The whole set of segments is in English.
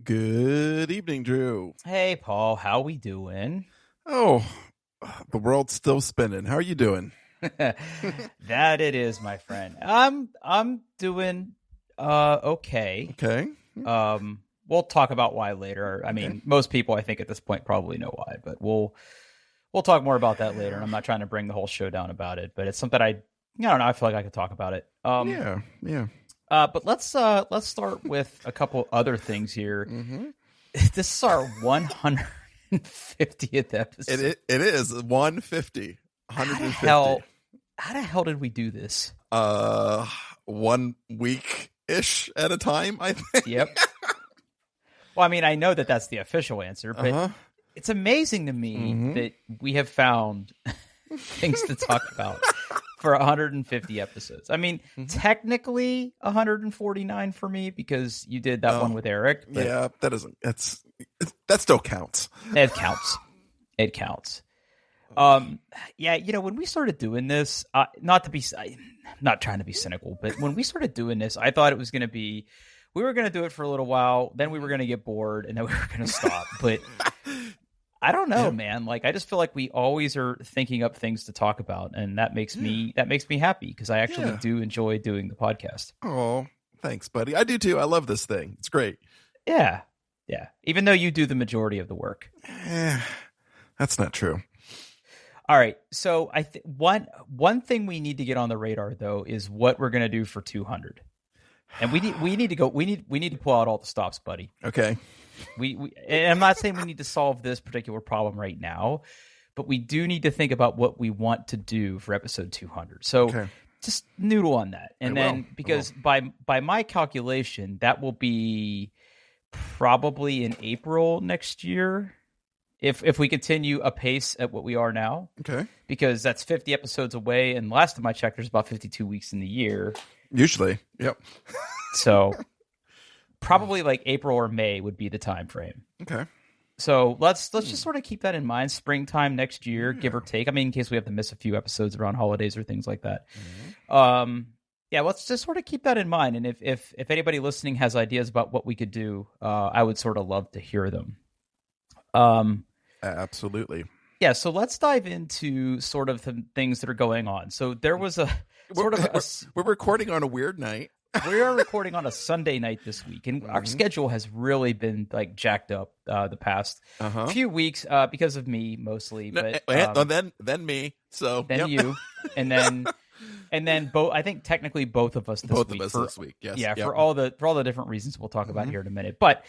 Good evening, Drew. Hey, Paul, how we doing? Oh, the world's still spinning. How are you doing? That it is, my friend. I'm doing okay. Okay. We'll talk about why later. I Okay. mean, most people I think at this point probably know why, but we'll talk more about that later. And I'm not trying to bring the whole show down about it, but it's something I don't know, I feel like I could talk about it. Yeah. But let's start with a couple other things here. Mm-hmm. This is our 150th episode. It is 150. 150. How the hell did we do this? 1 week-ish at a time, I think. Yep. Well, I mean, I know that that's the official answer, but it's amazing to me that we have found things to talk about for 150 episodes. I mean, technically 149 for me because you did that one with Eric. But yeah, that still counts. It counts. It counts. Yeah, when we started doing this, not trying to be cynical, but when we started doing this, I thought it was going to be, we were going to do it for a little while, then we were going to get bored, and then we were going to stop. But I don't know, man. Like, I just feel like we always are thinking up things to talk about, and that makes me happy because I actually do enjoy doing the podcast. Oh, thanks, buddy. I do too. I love this thing. It's great. Yeah. Even though you do the majority of the work. That's not true. All right. So I think one thing we need to get on the radar though is what we're going to do for 200. And we need to pull out all the stops, buddy. Okay. And I'm not saying we need to solve this particular problem right now, but we do need to think about what we want to do for episode 200. So just noodle on that. And because by my calculation, that will be probably in April next year. If we continue apace at what we are now. Okay. Because that's 50 episodes away. And last time I checked, there's about 52 weeks in the year. Usually. Yep. So probably like April or May would be the time frame. Okay. So let's just sort of keep that in mind. Springtime next year, give or take. I mean, in case we have to miss a few episodes around holidays or things like that. Let's just sort of keep that in mind. And if anybody listening has ideas about what we could do, I would sort of love to hear them. Absolutely. Yeah, so let's dive into sort of the things that are going on. So there was we're recording on a weird night. We are recording on a Sunday night this week, and our schedule has really been like jacked up the past few weeks because of me mostly. But then me, so then you, and then both. I think technically both of us this week. Yes. Yeah, for all the different reasons we'll talk about here in a minute. But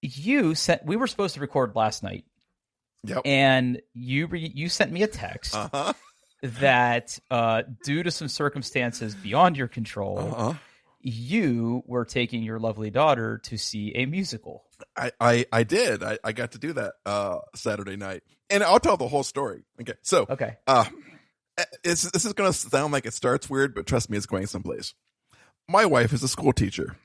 we were supposed to record last night. Yep. And you sent me a text that due to some circumstances beyond your control, you were taking your lovely daughter to see a musical. I did. I got to do that Saturday night, and I'll tell the whole story. Okay. So this is going to sound like it starts weird, but trust me, it's going someplace. My wife is a school teacher.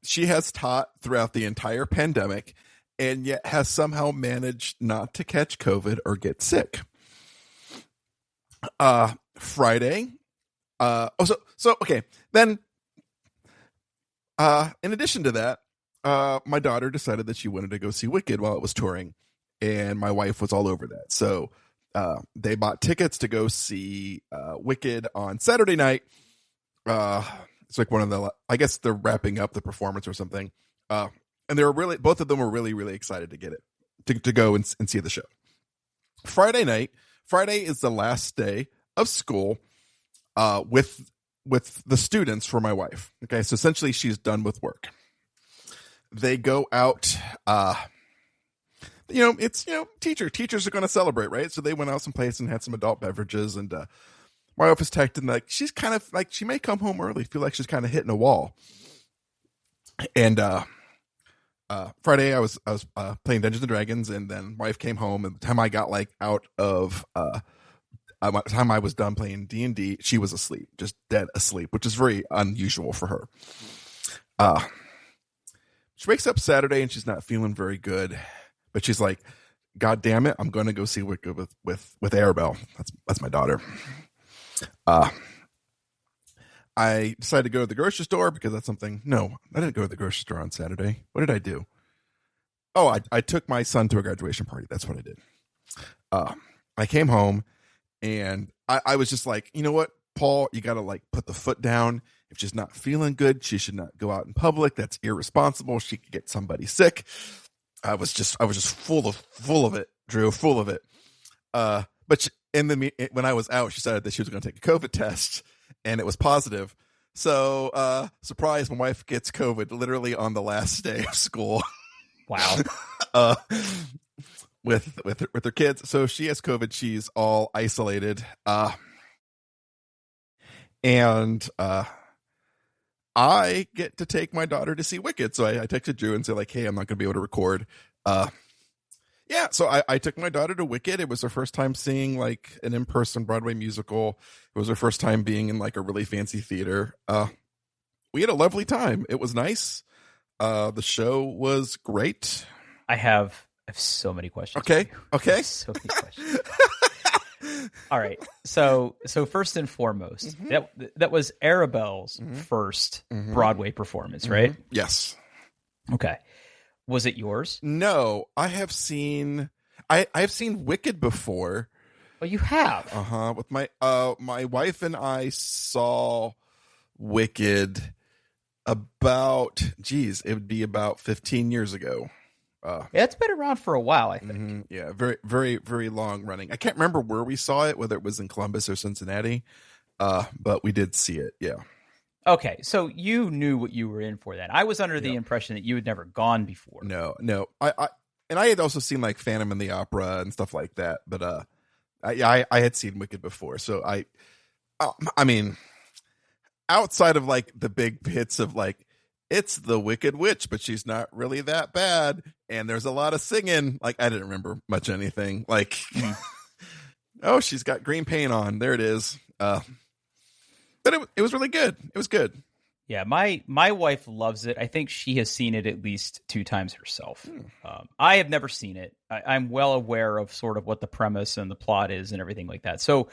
She has taught throughout the entire pandemic, and yet has somehow managed not to catch COVID or get sick. Friday. Then, in addition to that, my daughter decided that she wanted to go see Wicked while it was touring, and my wife was all over that. So, they bought tickets to go see Wicked on Saturday night. It's like I guess they're wrapping up the performance or something. And both of them were really, really excited to get it, to go and see the show. Friday is the last day of school with the students for my wife. Okay, so essentially she's done with work. They go out, teachers are going to celebrate, right? So they went out someplace and had some adult beverages, and my wife was texting like she's kind of like she may come home early, feel like she's kind of hitting a wall. And Friday, I was playing Dungeons and Dragons, and then wife came home. And the time I got out of by the time I was done playing D&D, she was asleep, just dead asleep, which is very unusual for her. She wakes up Saturday and she's not feeling very good, but she's like, "God damn it, I'm going to go see Wicked with Arabelle." That's my daughter. I decided to go to the grocery store because that's something. No, I didn't go to the grocery store on Saturday. What did I do? Oh, I took my son to a graduation party. That's what I did. I came home and I was just like, you know what, Paul, you got to like put the foot down. If she's not feeling good, she should not go out in public. That's irresponsible. She could get somebody sick. I was just full of it, Drew, full of it. But when I was out, she decided that she was going to take a COVID test, and it was positive. So, surprise, my wife gets COVID literally on the last day of school. Wow. With her kids. So she has COVID. She's all isolated. And I get to take my daughter to see Wicked. So I texted Drew and said, like, hey, I'm not going to be able to record. Yeah, so I took my daughter to Wicked. It was her first time seeing like an in-person Broadway musical. It was her first time being in like a really fancy theater. We had a lovely time. It was nice. The show was great. I have so many questions. Okay. So many questions. All right. So first and foremost, that was Arabelle's first Broadway performance, right? Yes. Okay. Was it yours? No, I have seen I've seen Wicked before. Oh, you have? With my wife and I saw Wicked about, it would be about 15 years ago. Yeah, it's been around for a while, I think. Yeah, very, very, very long running. I can't remember where we saw it, whether it was in Columbus or Cincinnati, but we did see it. Yeah. Okay, so you knew what you were in for then. I was under the impression that you had never gone before. No. I had also seen like Phantom and the Opera and stuff like that, but I had seen Wicked before, so I mean, outside of like the big hits of like, it's the Wicked Witch, but she's not really that bad, and there's a lot of singing. Like, I didn't remember much anything. Like, oh, she's got green paint on. There it is. But it was really good. It was good. Yeah, my wife loves it. I think she has seen it at least 2 times herself. I have never seen it. I'm well aware of sort of what the premise and the plot is and everything like that. So,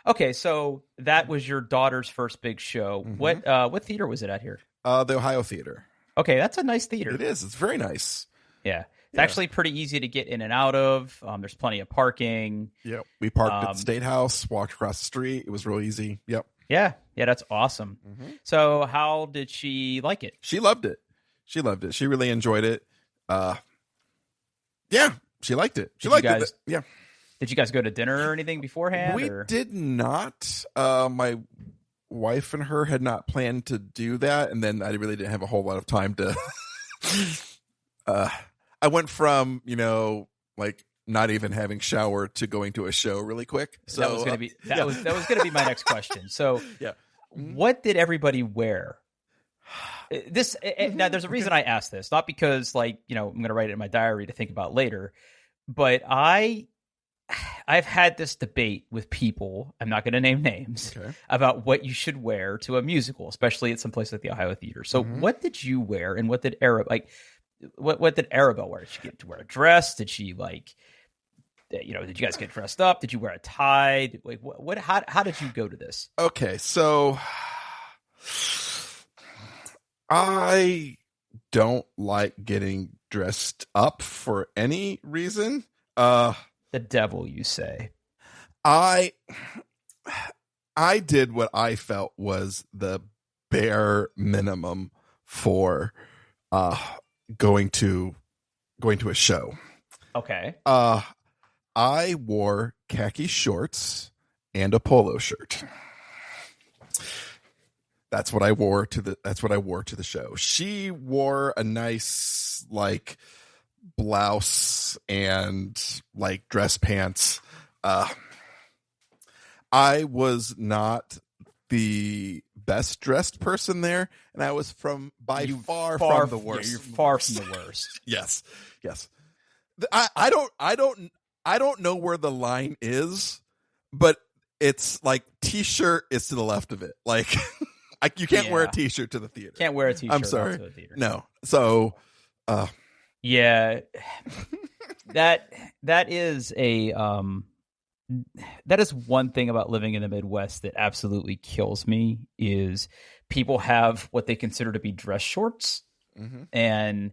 okay, so that was your daughter's first big show. What theater was it at here? The Ohio Theater. Okay, that's a nice theater. It is. It's very nice. Yeah. It's actually pretty easy to get in and out of. There's plenty of parking. Yep. We parked at the State House, walked across the street. It was real easy. Yep. Yeah, that's awesome. So how did she like it? She loved it. She really enjoyed it. Yeah, she liked it. She liked it. Yeah. Did you guys go to dinner or anything beforehand? We did not. My wife and her had not planned to do that, and then I really didn't have a whole lot of time to I went from, like not even having showered to going to a show really quick. So that was going to be my next question. So yeah. What did everybody wear? Now there's a reason I asked this, not because like, I'm going to write it in my diary to think about later, but I've had this debate with people, I'm not going to name names, about what you should wear to a musical, especially at some place like the Ohio Theater. So what did you wear, and what did what did Arabelle wear? Did she get to wear a dress? Did she did you guys get dressed up? Did you wear a tie? How did you go to this? Okay, so I don't like getting dressed up for any reason. The devil, you say? I did what I felt was the bare minimum for going to a show. Okay. I wore khaki shorts and a polo shirt. That's what I wore to the show. She wore a nice like blouse and like dress pants. I was not the best dressed person there, and I was far from the worst. Yeah, you're far from the worst. Yes. I don't know where the line is, but it's like t-shirt is to the left of it. Like you can't wear a t-shirt to the theater. Can't wear a t-shirt. I'm sorry. To the theater. No. So, yeah, that is that is one thing about living in the Midwest that absolutely kills me, is people have what they consider to be dress shorts, Mm-hmm. and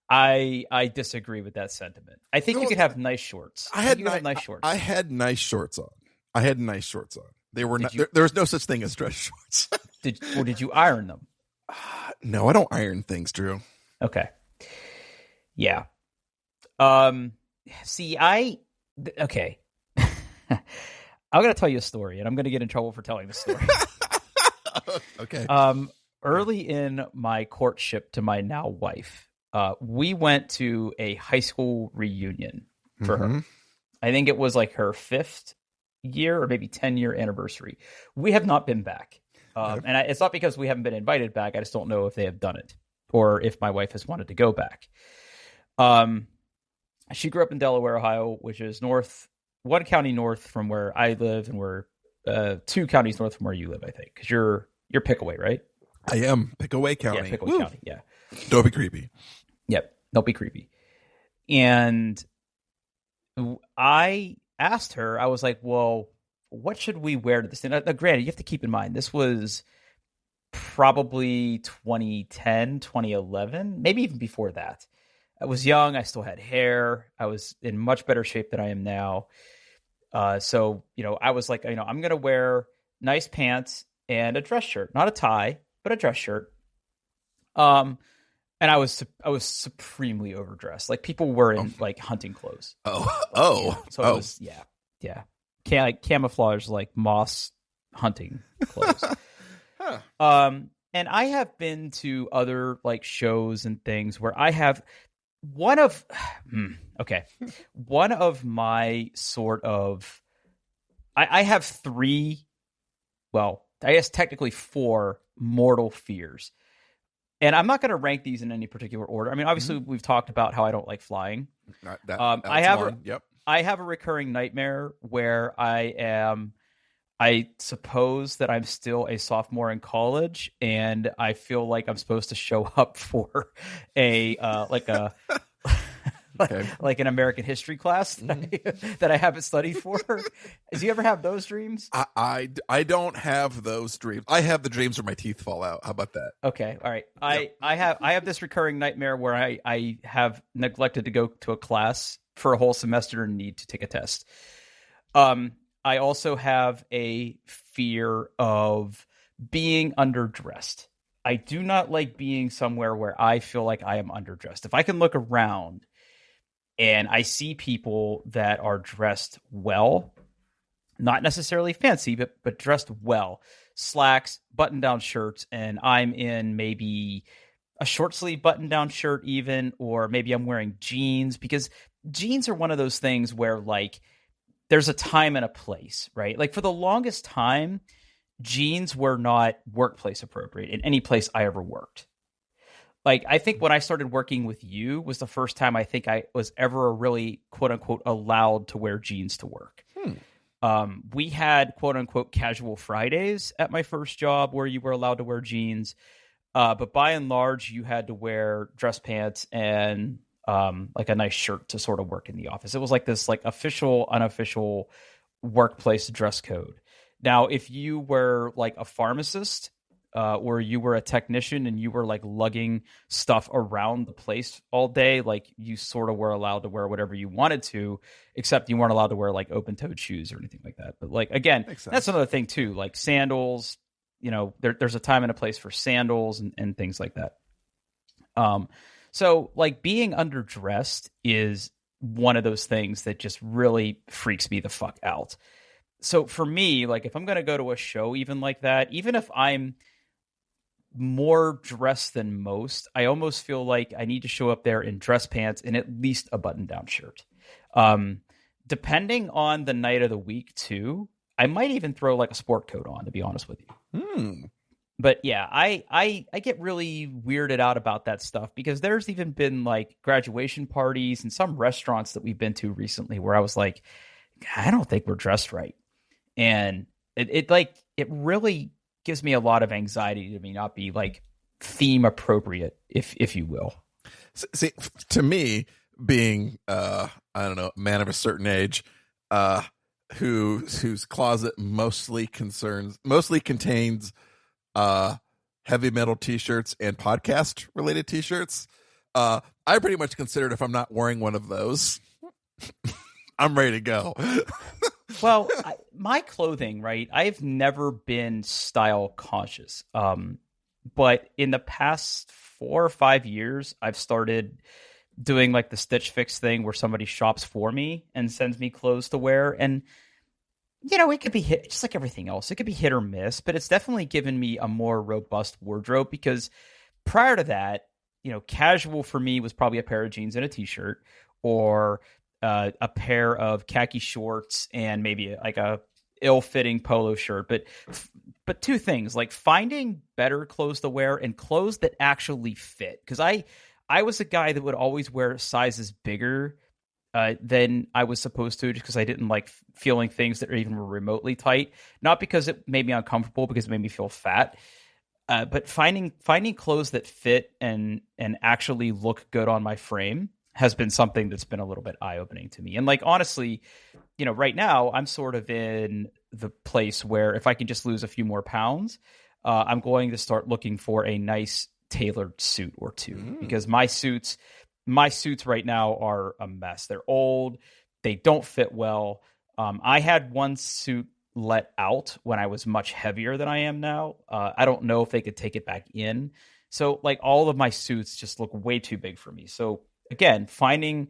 I disagree with that sentiment. I think you could have nice shorts. I had nice shorts. I had nice shorts on. They were not. You- There was no such thing as dress shorts. Did you iron them? No, I don't iron things, Drew. Okay. Yeah. See, okay. I'm going to tell you a story, and I'm going to get in trouble for telling the story. Okay. Early in my courtship to my now wife, we went to a high school reunion for her. I think it was like her 5th year or maybe 10-year anniversary. We have not been back. And it's not because we haven't been invited back. I just don't know if they have done it or if my wife has wanted to go back. She grew up in Delaware, Ohio, which is one county north from where I live, and we're 2 counties north from where you live, I think, because you're Pickaway, right? I am Pickaway County. Yeah, Pickaway County. Yeah. Don't be creepy. Yep. Don't be creepy. And I asked her, I was like, well, what should we wear to this thing? Now, granted, you have to keep in mind, this was probably 2010, 2011, maybe even before that. I was young. I still had hair. I was in much better shape than I am now. So, I was like, I'm going to wear nice pants and a dress shirt, not a tie, but a dress shirt. And I was supremely overdressed. Like people were in like hunting clothes. So it was, yeah. Camouflage, like moss hunting clothes. And I have been to other like shows and things where I have one of my sort of, I have 3, well, I guess technically 4 mortal fears. And I'm not going to rank these in any particular order. I mean, obviously we've talked about how I don't like flying. I have a recurring nightmare where I suppose that I'm still a sophomore in college, and I feel like I'm supposed to show up for like an American history class that I haven't studied for. Do you ever have those dreams? I don't have those dreams. I have the dreams where my teeth fall out. How about that? Okay, all right. I have this recurring nightmare where I have neglected to go to a class for a whole semester and need to take a test. I also have a fear of being underdressed. I do not like being somewhere where I feel like I am underdressed. If I can look around and I see people that are dressed well, not necessarily fancy, but dressed well, slacks, button-down shirts, and I'm in maybe a short sleeve button-down shirt even, or maybe I'm wearing jeans, because jeans are one of those things where like there's a time and a place, right? Like for the longest time, jeans were not workplace appropriate in any place I ever worked. Like, I think when I started working with you was the first time I think I was ever really, quote unquote, allowed to wear jeans to work. We had, quote unquote, casual Fridays at my first job where you were allowed to wear jeans. But by and large, you had to wear dress pants and like a nice shirt to sort of work in the office. It was like this like official, unofficial workplace dress code. Now, if you were like a pharmacist, or you were a technician and you were like lugging stuff around the place all day, like you sort of were allowed to wear whatever you wanted to, except you weren't allowed to wear like open-toed shoes or anything like that. But like, again, that's another thing too, like sandals, there's a time and a place for sandals and things like that. So like being underdressed is one of those things that just really freaks me the fuck out. So for me, like if I'm going to go to a show even like that, even if I'm more dressed than most, I almost feel like I need to show up there in dress pants and at least a button-down shirt. Depending on the night of the week too, I might even throw like a sport coat on, to be honest with you. But yeah, I get really weirded out about that stuff because there's even been like graduation parties and some restaurants that we've been to recently where I was like, I don't think we're dressed right. And it really gives me a lot of anxiety to me not be like theme appropriate, if you will. See, to me, being I don't know, a man of a certain age, whose closet mostly contains heavy metal t-shirts and podcast related t-shirts. I pretty much considered if I'm not wearing one of those, I'm ready to go. Well, my clothing, right? I've never been style conscious. But in the past 4 or 5 years, I've started doing like the Stitch Fix thing where somebody shops for me and sends me clothes to wear. And, it could be hit, just like everything else. It could be hit or miss, but it's definitely given me a more robust wardrobe because prior to that, casual for me was probably a pair of jeans and a t-shirt or a pair of khaki shorts and maybe like a ill-fitting polo shirt. But two things, like finding better clothes to wear and clothes that actually fit. Because I was a guy that would always wear sizes bigger than I was supposed to, just because I didn't like feeling things that even were remotely tight. Not because it made me uncomfortable, because it made me feel fat. But finding clothes that fit and actually look good on my frame has been something that's been a little bit eye-opening to me. And like, honestly, right now I'm sort of in the place where if I can just lose a few more pounds, I'm going to start looking for a nice tailored suit or two, because my suits right now are a mess. They're old. They don't fit well. I had one suit let out when I was much heavier than I am now. I don't know if they could take it back in. So like all of my suits just look way too big for me. So again, finding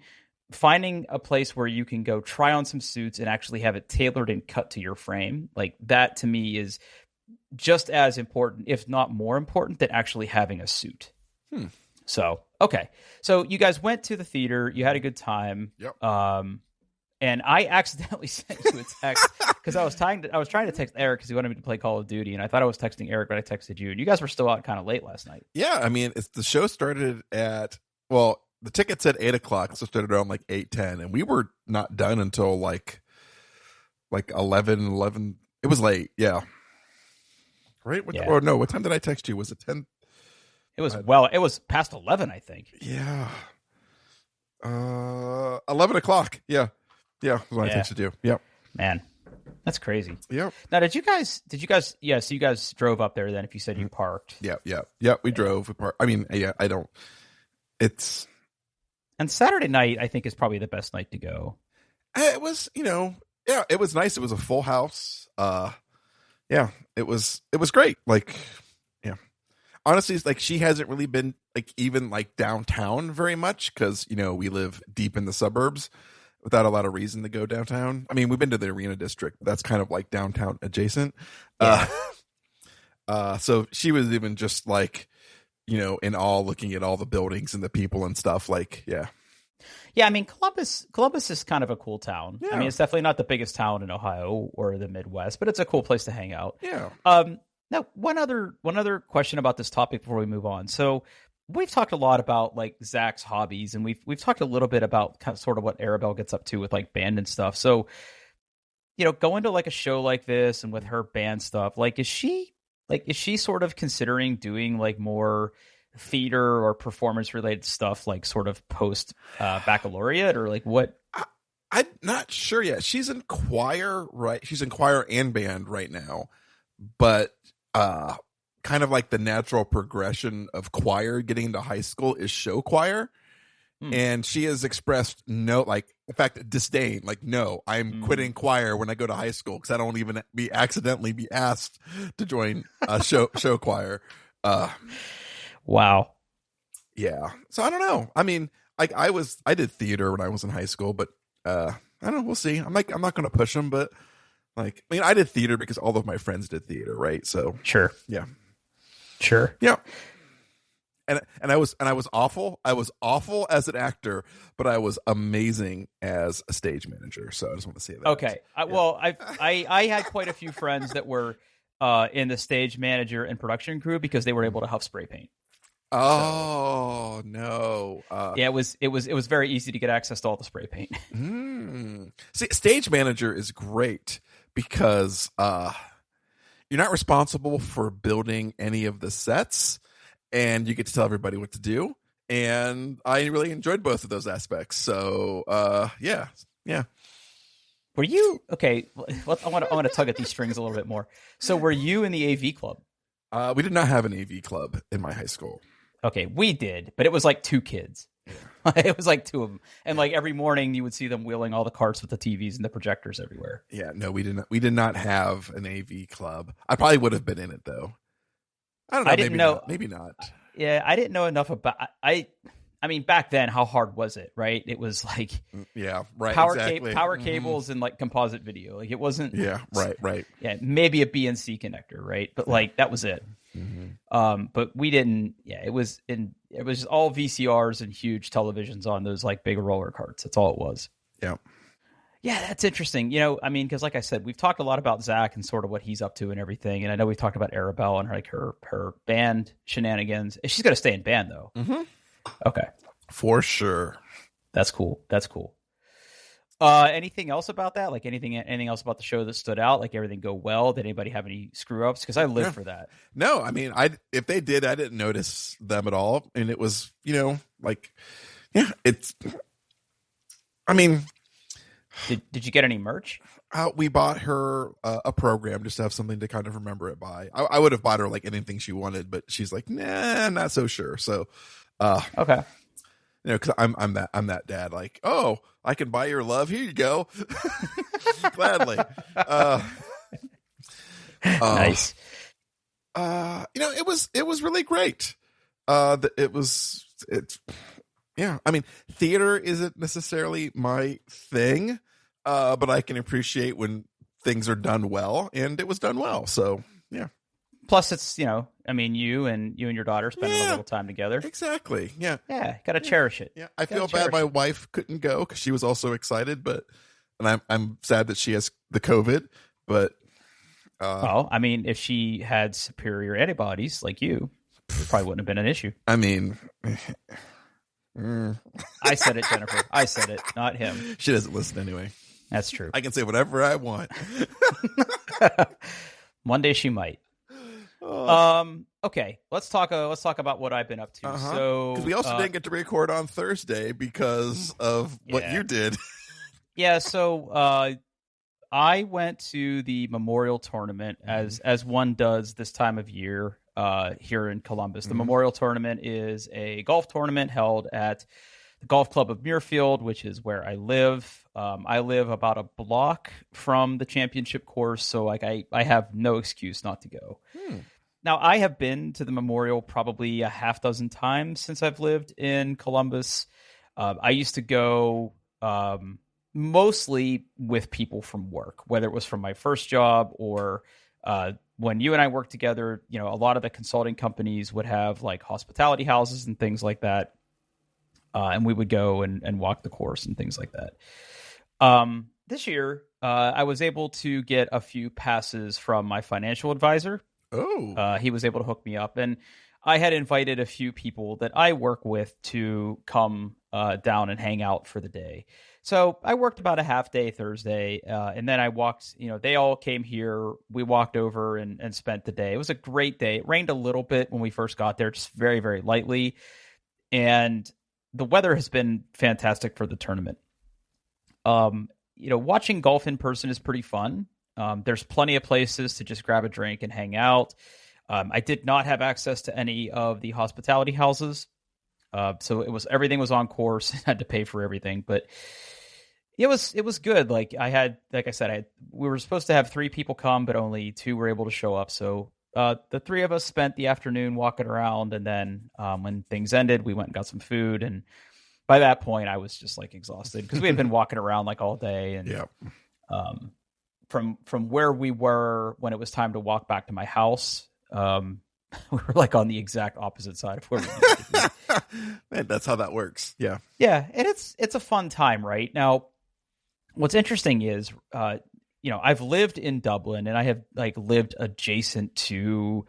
a place where you can go try on some suits and actually have it tailored and cut to your frame, like that to me is just as important, if not more important, than actually having a suit. So, okay. So you guys went to the theater, you had a good time. Yep. And I accidentally sent you a text because I was trying to text Eric because he wanted me to play Call of Duty, and I thought I was texting Eric, but I texted you, and you guys were still out kind of late last night. Yeah, I mean, the show started at, well, the ticket said 8:00, so it started around like 8:10, and we were not done until like 11. It was late, yeah. Right? Yeah. Or no, what time did I text you? Was it 10? It was past 11, I think. Yeah. 11 o'clock. Yeah. Yeah, that's when I texted you. Yep. Man, that's crazy. Yep. Now, did you guys, yeah, so you guys drove up there then if you said you parked. Yeah, we drove. We parked. I mean, yeah, it's. And Saturday night, I think, is probably the best night to go. It was, it was nice. It was a full house. Yeah, it was great. Like, yeah. Honestly, it's like she hasn't really been like even like downtown very much because, we live deep in the suburbs without a lot of reason to go downtown. I mean, we've been to the Arena District. But that's kind of like downtown adjacent. Yeah. So she was even just like, in awe looking at all the buildings and the people and stuff. Like, yeah. Yeah, I mean, Columbus is kind of a cool town. Yeah. I mean, it's definitely not the biggest town in Ohio or the Midwest, but it's a cool place to hang out. Yeah. Now, one other question about this topic before we move on. So we've talked a lot about like Zach's hobbies, and we've talked a little bit about kind of sort of what Arabelle gets up to with like band and stuff. So, going to like a show like this and with her band stuff, like is she sort of considering doing like more theater or performance related stuff, like sort of post baccalaureate, or like what? I'm not sure yet. She's in choir, right? She's in choir and band right now, but kind of like the natural progression of choir getting into high school is show choir. And she has expressed no, like, in fact, disdain. Like, no, I'm quitting choir when I go to high school because I don't even accidentally be asked to join a show choir. Wow. Yeah. So I don't know. I mean, like I did theater when I was in high school, but I don't know. We'll see. I'm not going to push them, but like, I mean, I did theater because all of my friends did theater, right? So sure. Yeah. Sure. Yeah. And I was awful. I was awful as an actor, but I was amazing as a stage manager. So I just want to say that. Okay. Well, I had quite a few friends that were in the stage manager and production crew because they were able to huff spray paint. Oh, so, no. Yeah, it was very easy to get access to all the spray paint. See, stage manager is great because you're not responsible for building any of the sets, and you get to tell everybody what to do. And I really enjoyed both of those aspects. So, yeah. Were you okay? I want to tug at these strings a little bit more. So, were you in the AV club? We did not have an AV club in my high school. Okay, we did, but it was like 2 kids. It was like 2 of them, and like every morning you would see them wheeling all the carts with the TVs and the projectors everywhere. Yeah, no, we didn't. We did not have an AV club. I probably would have been in it though. I don't know. I didn't know. Maybe not. Yeah, I didn't know enough about. I mean, back then, how hard was it? Right? It was like power cables and like composite video. Like it wasn't. Yeah, right. Yeah, maybe a BNC connector, right? But like that was it. Mm-hmm. But we didn't. Yeah, it was all VCRs and huge televisions on those like big roller carts. That's all it was. Yeah. Yeah, that's interesting. You know, I mean, because like I said, we've talked a lot about Zach and sort of what he's up to and everything. And I know we've talked about Arabelle and her band shenanigans. She's going to stay in band though. Mm-hmm. Okay. For sure. That's cool. Anything else about that? Like anything else about the show that stood out? Like everything go well? Did anybody have any screw ups? Because I lived for that. No, I mean, if they did, I didn't notice them at all. And it was, I mean, did you get any merch? We bought her a program just to have something to kind of remember it by. I would have bought her like anything she wanted, but she's like, nah, not so sure. So, okay. Because I'm that dad. Like, oh, I can buy your love. Here you go, gladly. Nice. It was really great. Yeah. I mean, theater isn't necessarily my thing, but I can appreciate when things are done well, and it was done well. So yeah. Plus, it's I mean, you and your daughter spending a little time together. Exactly. Yeah. Yeah. Got to cherish it. Yeah. I feel bad my wife couldn't go because she was also excited, and I'm sad that she has the COVID. But well, I mean, if she had superior antibodies like you, it probably wouldn't have been an issue. I mean. I said it, Jennifer. I said it, not him. She doesn't listen anyway. That's true. I can say whatever I want. One day she might. Okay. Let's talk about what I've been up to. So, because we also didn't get to record on Thursday because of what you did. Yeah. So, I went to the Memorial Tournament as one does this time of year. Here in Columbus. The Memorial Tournament is a golf tournament held at the Golf Club of Muirfield, which is where I live. I live about a block from the championship course, so like I have no excuse not to go. Now, I have been to the Memorial probably a half dozen times since I've lived in Columbus. I used to go mostly with people from work, whether it was from my first job or when you and I worked together. A lot of the consulting companies would have like hospitality houses and things like that. And we would go and walk the course and things like that. This year, I was able to get a few passes from my financial advisor. Oh, he was able to hook me up, and I had invited a few people that I work with to come down and hang out for the day. So I worked about a half day Thursday, and then I walked, they all came here. We walked over and spent the day. It was a great day. It rained a little bit when we first got there, just very, very lightly. And the weather has been fantastic for the tournament. Watching golf in person is pretty fun. There's plenty of places to just grab a drink and hang out. I did not have access to any of the hospitality houses. So everything was on course. I had to pay for everything, but it was good. Like I said, we were supposed to have 3 people come, but only 2 were able to show up. So the 3 of us spent the afternoon walking around, and then when things ended, we went and got some food. And by that point, I was just like exhausted because we had been walking around like all day. And from where we were when it was time to walk back to my house, we were like on the exact opposite side of where we needed to be. Man, that's how that works. Yeah. Yeah. And it's a fun time, right? Now, what's interesting is, I've lived in Dublin, and I have like lived adjacent to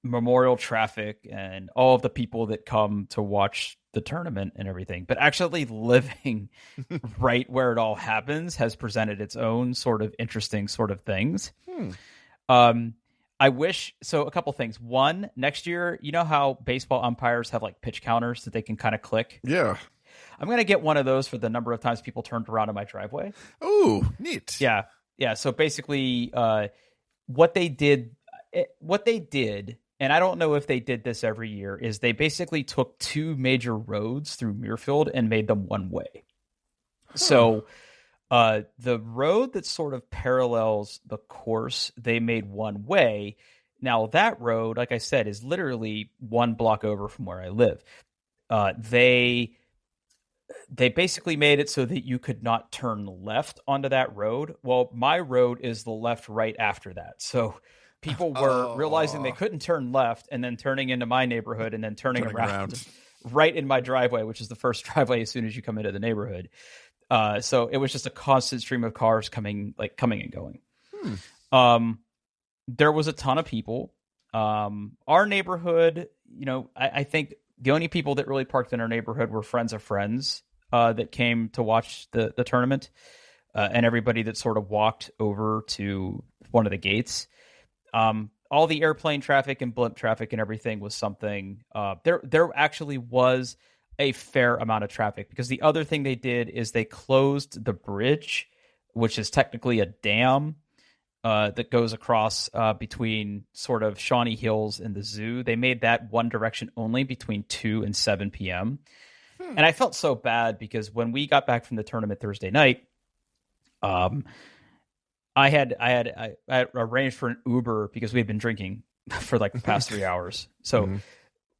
Memorial traffic and all of the people that come to watch the tournament and everything. But actually living right where it all happens has presented its own sort of interesting sort of things. I wish so. A couple things. One, next year, you know how baseball umpires have like pitch counters that they can kind of click? Yeah. I'm going to get one of those for the number of times people turned around in my driveway. Oh, neat. Yeah. Yeah. So basically, what they did, what they did, and I don't know if they did this every year, is they basically took two major roads through Muirfield and made them one way. Huh. So the road that sort of parallels the course, they made one way. Now that road, like I said, is literally one block over from where I live. They basically made it so that you could not turn left onto that road. Well, my road is the left right after that. So people were realizing they couldn't turn left and then turning into my neighborhood and then turning around right in my driveway, which is the first driveway as soon as you come into the neighborhood. So it was just a constant stream of cars coming and going. There was a ton of people. Our neighborhood, I think the only people that really parked in our neighborhood were friends of friends that came to watch the tournament, and everybody that sort of walked over to one of the gates. All the airplane traffic and blimp traffic and everything was something. There actually was a fair amount of traffic, because the other thing they did is they closed the bridge, which is technically a dam that goes across between sort of Shawnee Hills and the zoo. They made that one direction only between 2 and 7 p.m. And I felt so bad because when we got back from the tournament Thursday night, I had arranged for an Uber because we had been drinking for like the past 3 hours. So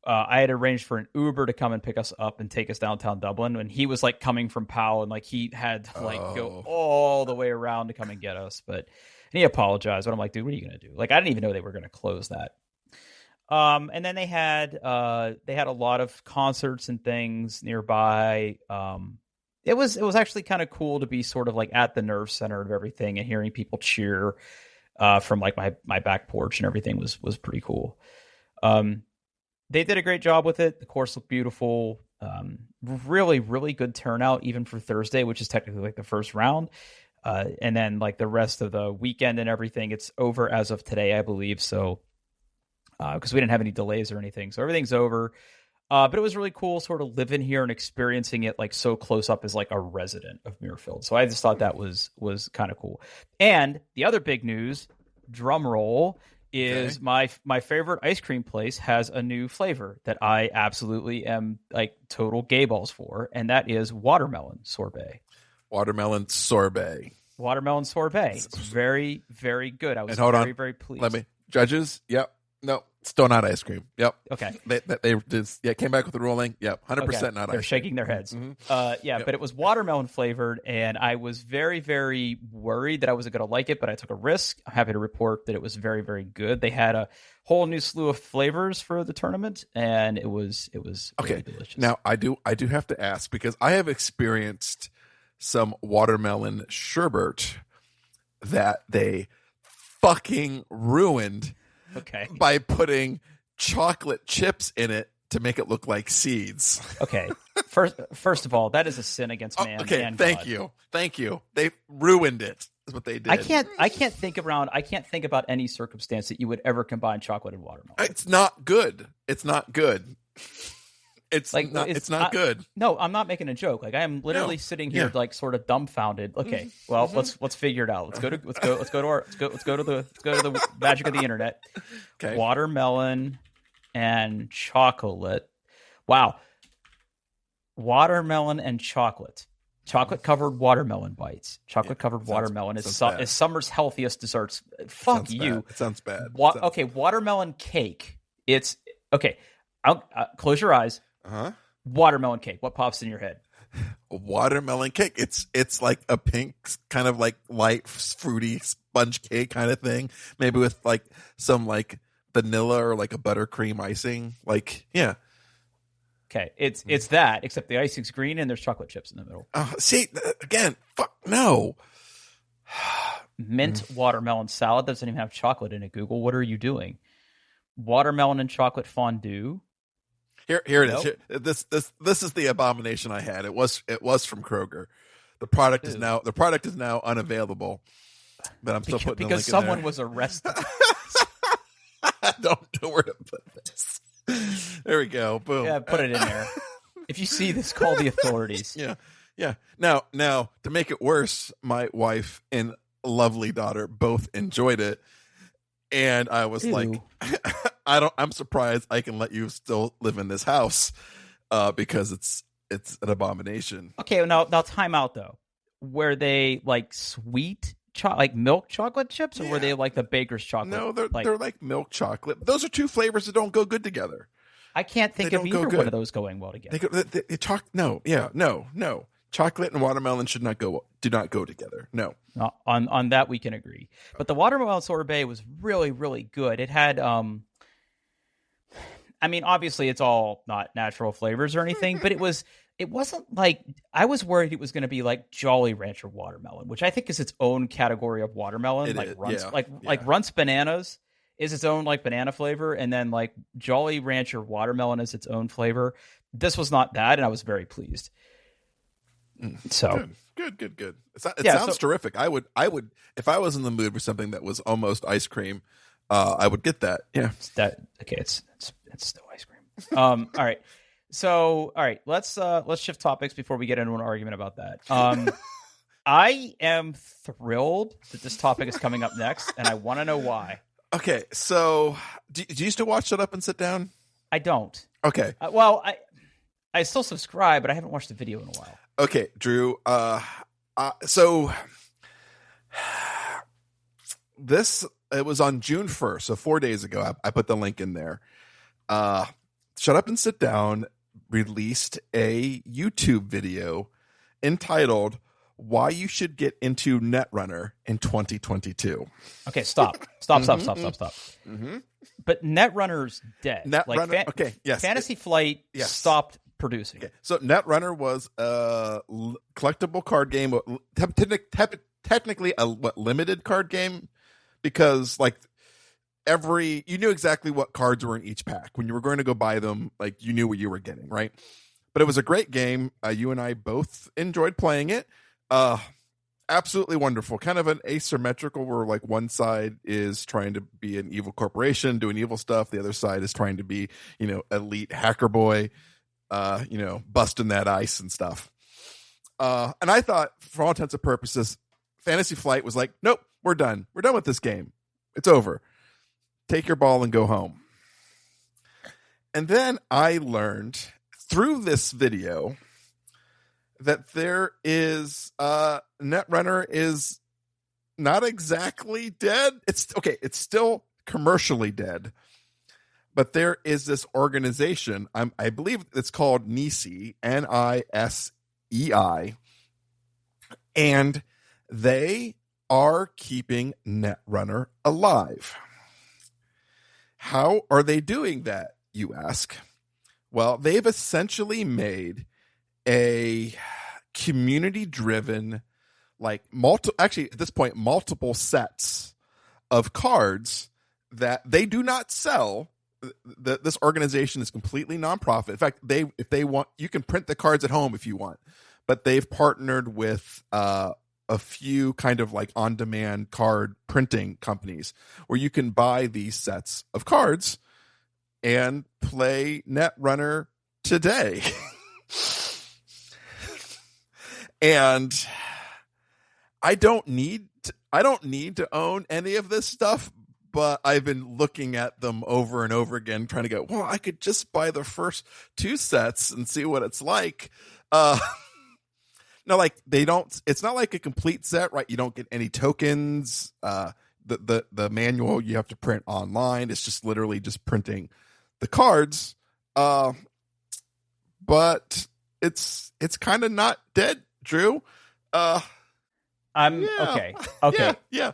I had arranged for an Uber to come and pick us up and take us downtown Dublin. And he was like coming from Powell, and like he had to go all the way around to come and get us. And he apologized. But I'm like, dude, what are you going to do? Like, I didn't even know they were going to close that. And then they had a lot of concerts and things nearby. It was actually kind of cool to be sort of like at the nerve center of everything and hearing people cheer from like my back porch and everything was pretty cool. They did a great job with it. The course looked beautiful. Really, really good turnout even for Thursday, which is technically like the first round. And then like the rest of the weekend and everything, it's over as of today, I believe. So because we didn't have any delays or anything, so everything's over. But it was really cool sort of living here and experiencing it like so close up as like a resident of Muirfield. So I just thought that was kind of cool. And the other big news, drum roll, is my favorite ice cream place has a new flavor that I absolutely am like total gay balls for, and that is watermelon sorbet. Watermelon sorbet. It's very, very good. I was very pleased. Judges, yep. No, still not ice cream. Yep. Okay. They just came back with the ruling. Yep. 100% not ice cream. They're shaking their heads. Yep. But it was watermelon flavored, and I was very, very worried that I wasn't going to like it, but I took a risk. I'm happy to report that it was very, very good. They had a whole new slew of flavors for the tournament, and it was okay. Delicious. Now I do have to ask, because I have experienced some watermelon sherbet that they fucking ruined. Okay. By putting chocolate chips in it to make it look like seeds. Okay. First of all, that is a sin against man. Okay. And Thank God. you. They ruined it. Is what they did. I can't think about any circumstance that you would ever combine chocolate and watermelon. It's not good. It's not good. It's not good. No, I'm not making a joke. Like I am literally sitting here like sort of dumbfounded. Okay, well let's figure it out. Let's go to the magic of the internet. Okay. Watermelon and chocolate. Wow. Watermelon and chocolate. Chocolate covered watermelon bites. Chocolate covered watermelon is summer's healthiest desserts. Fuck you. It sounds bad. Okay, watermelon cake. It's okay. Close your eyes. Watermelon cake. What pops in your head? Watermelon cake. It's like a pink kind of like light fruity sponge cake kind of thing. Maybe with like some like vanilla or like a buttercream icing. Like, yeah. Okay, it's that, except the icing's green and there's chocolate chips in the middle. See, again, fuck no. Mint watermelon salad doesn't even have chocolate in it. Google, what are you doing? Watermelon and chocolate fondue. Here it is. Here, this is the abomination I had. It was from Kroger. The product is now unavailable. But I'm still putting because the link someone in there. was arrested. I don't know where to put this. There we go. Boom. Yeah, put it in there. If you see this, call the authorities. Yeah. Now to make it worse, my wife and lovely daughter both enjoyed it. And I was like, Ew. I'm surprised I can let you still live in this house, because it's an abomination. Okay, now time out though. Were they like sweet, like milk chocolate chips, or were they like the baker's chocolate? No, they're like milk chocolate. Those are two flavors that don't go good together. I can't think of either one of those going well together. No. Chocolate and watermelon do not go together. No. On that we can agree. But the watermelon sorbet was really, really good. It had I mean, obviously it's all not natural flavors or anything, but it wasn't like, I was worried it was going to be like Jolly Rancher watermelon, which I think is its own category of watermelon. Like Runts Bananas is its own like banana flavor, and then like Jolly Rancher watermelon is its own flavor. This was not that, and I was very pleased. So good. It sounds terrific. I would if I was in the mood for something that was almost ice cream, I would get that. Yeah. It's still ice cream. All right. So, all right, let's shift topics before we get into an argument about that. I am thrilled that this topic is coming up next, and I want to know why. Okay, so do you still watch Shut Up and Sit Down? I don't. Okay. Well, I still subscribe, but I haven't watched the video in a while. Okay, Drew. So it was on June 1st, so 4 days ago. I put the link in there. Shut Up and Sit Down released a YouTube video entitled "Why You Should Get Into Netrunner in 2022." Okay, stop. Mm-hmm. But Netrunner's dead. Netrunner, okay, yes. Fantasy Flight stopped producing. Okay, so Netrunner was a collectible card game, technically a limited card game, because like you knew exactly what cards were in each pack. When you were going to go buy them, like you knew what you were getting, right? But it was a great game. You and I both enjoyed playing it. Absolutely wonderful. Kind of an asymmetrical, where like one side is trying to be an evil corporation doing evil stuff. The other side is trying to be, elite hacker boy, busting that ice and stuff. And I thought, for all intents and purposes, Fantasy Flight was like, nope, we're done. We're done with this game. It's over. Take your ball and go home. And then I learned through this video that there is Netrunner is not exactly dead. It's still commercially dead, but there is this organization. I believe it's called NISEI, NISEI, and they are keeping Netrunner alive. How are they doing that, you ask? Well, they've essentially made a community-driven, like actually at this point, multiple sets of cards that they do not sell. This organization is completely nonprofit. In fact, if they want, you can print the cards at home if you want, but they've partnered with a few kind of like on-demand card printing companies where you can buy these sets of cards and play Netrunner today. And I don't need to own any of this stuff, but I've been looking at them over and over again, trying to go, well, I could just buy the first two sets and see what it's like. No, like it's not like a complete set, right? You don't get any tokens. The manual you have to print online. It's just literally just printing the cards. But it's kind of not dead, Drew. Okay. Yeah.